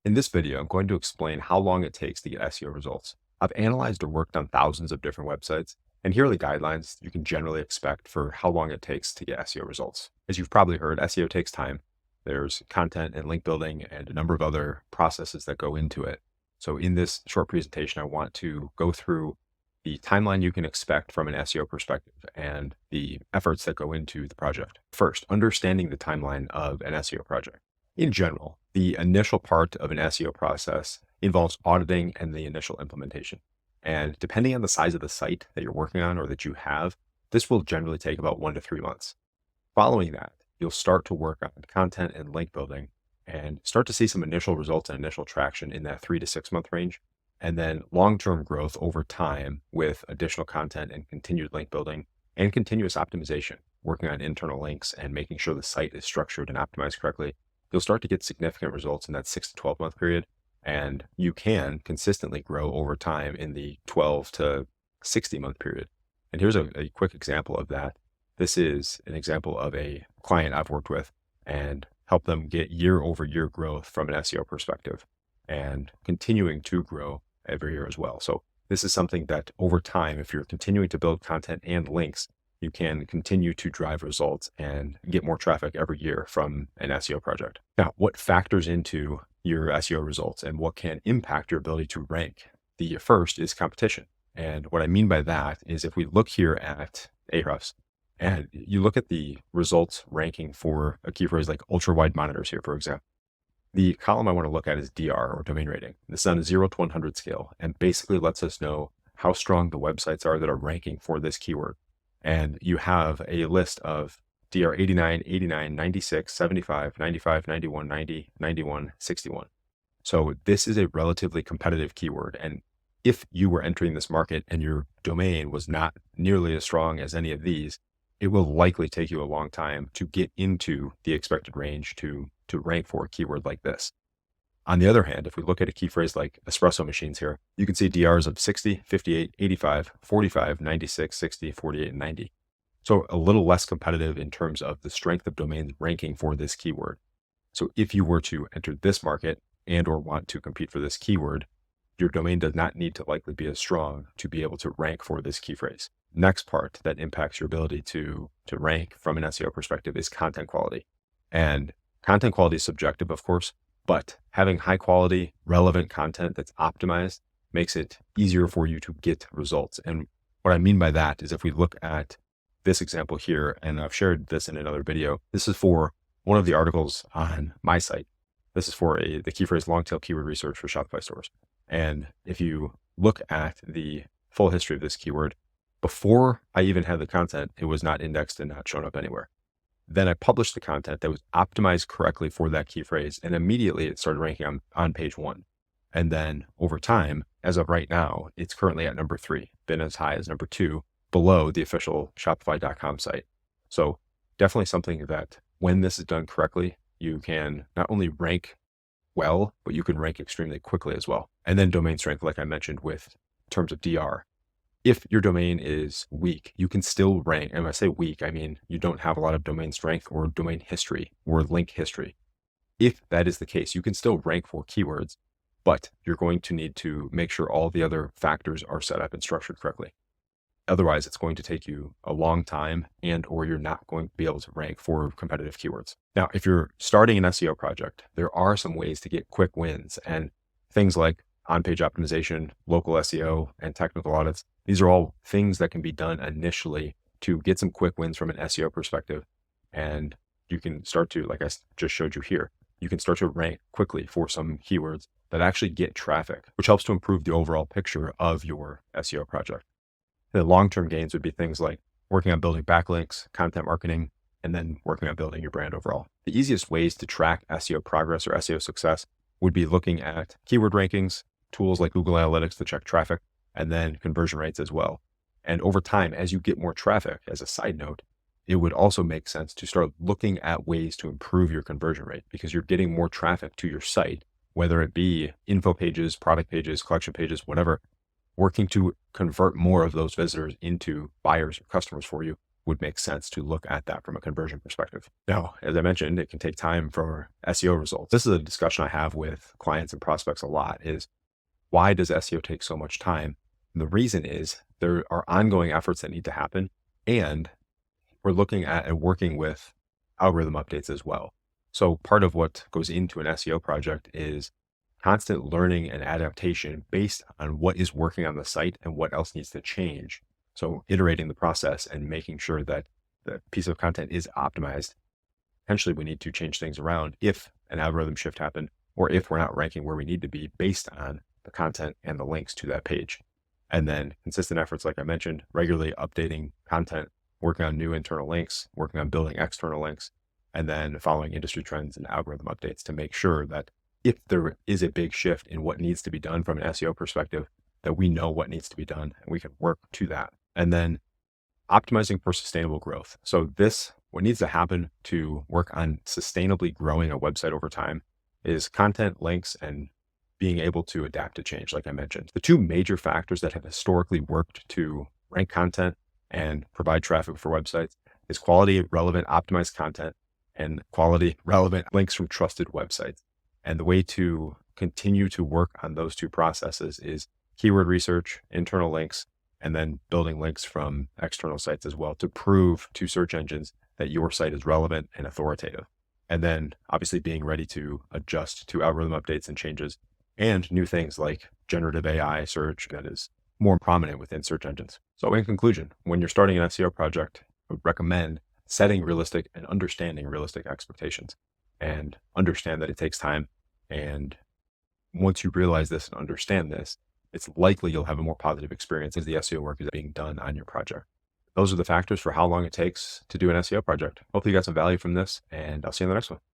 In this video, I'm going to explain how long it takes to get SEO results. I've analyzed or worked on thousands of different websites, and here are the guidelines you can generally expect for how long it takes to get SEO results. As you've probably heard, SEO takes time. There's content and link building and a number of other processes that go into it. So in this short presentation, I want to go through the timeline you can expect from an SEO perspective and the efforts that go into the project. First, understanding the timeline of an SEO project. In general, the initial part of an SEO process involves auditing and the initial implementation. And depending on the size of the site that you're working on or that you have, this will generally take about 1 to 3 months. Following that, you'll start to work on content and link building and start to see some initial results and initial traction in that 3 to 6 month range. And then long-term growth over time with additional content and continued link building and continuous optimization, working on internal links and making sure the site is structured and optimized correctly. You'll start to get significant results in that 6 to 12 month period. And you can consistently grow over time in the 12 to 60 month period. And here's a quick example of that. This is an example of a client I've worked with and helped them get year over year growth from an SEO perspective and continuing to grow every year as well. So this is something that over time, if you're continuing to build content and links, you can continue to drive results and get more traffic every year from an SEO project. Now, what factors into your SEO results and what can impact your ability to rank? The first is competition. And what I mean by that is if we look here at Ahrefs and you look at the results ranking for a key phrase like ultra wide monitors here, for example, the column I want to look at is DR or domain rating. This is on a 0 to 100 scale and basically lets us know how strong the websites are that are ranking for this keyword. And you have a list of DR 89, 89, 96, 75, 95, 91, 90, 91, 61. So this is a relatively competitive keyword. And if you were entering this market and your domain was not nearly as strong as any of these, it will likely take you a long time to get into the expected range to rank for a keyword like this. On the other hand, if we look at a key phrase like espresso machines here, you can see DRs of 60, 58, 85, 45, 96, 60, 48, and 90. So a little less competitive in terms of the strength of domains ranking for this keyword. So if you were to enter this market and or want to compete for this keyword, your domain does not need to likely be as strong to be able to rank for this key phrase. Next part that impacts your ability to rank from an SEO perspective is content quality. And content quality is subjective, of course, but having high quality, relevant content that's optimized makes it easier for you to get results. And what I mean by that is if we look at this example here, and I've shared this in another video, this is for one of the articles on my site. This is for the key phrase long tail keyword research for Shopify stores. And if you look at the full history of this keyword, before I even had the content, it was not indexed and not shown up anywhere. Then I published the content that was optimized correctly for that key phrase. And immediately it started ranking on page 1. And then over time, as of right now, it's currently at number 3, been as high as number 2 below the official Shopify.com site. So definitely something that when this is done correctly, you can not only rank well, but you can rank extremely quickly as well. And then domain strength, like I mentioned with terms of DR. If your domain is weak, you can still rank. And when I say weak, I mean you don't have a lot of domain strength or domain history or link history. If that is the case, you can still rank for keywords, but you're going to need to make sure all the other factors are set up and structured correctly. Otherwise, it's going to take you a long time and or you're not going to be able to rank for competitive keywords. Now, if you're starting an SEO project, there are some ways to get quick wins and things like on-page optimization, local SEO, and technical audits. These are all things that can be done initially to get some quick wins from an SEO perspective. And you can start to, like I just showed you here, you can start to rank quickly for some keywords that actually get traffic, which helps to improve the overall picture of your SEO project. The long-term gains would be things like working on building backlinks, content marketing, and then working on building your brand overall. The easiest ways to track SEO progress or SEO success would be looking at keyword rankings, tools like Google Analytics to check traffic, and then conversion rates as well. And over time, as you get more traffic, as a side note, it would also make sense to start looking at ways to improve your conversion rate because you're getting more traffic to your site, whether it be info pages, product pages, collection pages, whatever, working to convert more of those visitors into buyers or customers for you would make sense to look at that from a conversion perspective. Now, as I mentioned, it can take time for SEO results. This is a discussion I have with clients and prospects a lot is why does SEO take so much time? And the reason is there are ongoing efforts that need to happen. And we're looking at and working with algorithm updates as well. So part of what goes into an SEO project is constant learning and adaptation based on what is working on the site and what else needs to change. So iterating the process and making sure that the piece of content is optimized. Potentially we need to change things around if an algorithm shift happened or if we're not ranking where we need to be based on the content and the links to that page. And then consistent efforts, like I mentioned, regularly updating content, working on new internal links, working on building external links, and then following industry trends and algorithm updates to make sure that if there is a big shift in what needs to be done from an SEO perspective, that we know what needs to be done and we can work to that. And then optimizing for sustainable growth. So what needs to happen to work on sustainably growing a website over time is content, links, and being able to adapt to change, like I mentioned. The two major factors that have historically worked to rank content and provide traffic for websites is quality, relevant, optimized content and quality, relevant links from trusted websites. And the way to continue to work on those two processes is keyword research, internal links, and then building links from external sites as well to prove to search engines that your site is relevant and authoritative. And then obviously being ready to adjust to algorithm updates and changes and new things like generative AI search that is more prominent within search engines. So in conclusion, when you're starting an SEO project, I would recommend setting realistic and understanding realistic expectations and understand that it takes time. And once you realize this and understand this, it's likely you'll have a more positive experience as the SEO work is being done on your project. Those are the factors for how long it takes to do an SEO project. Hopefully you got some value from this, and I'll see you in the next one.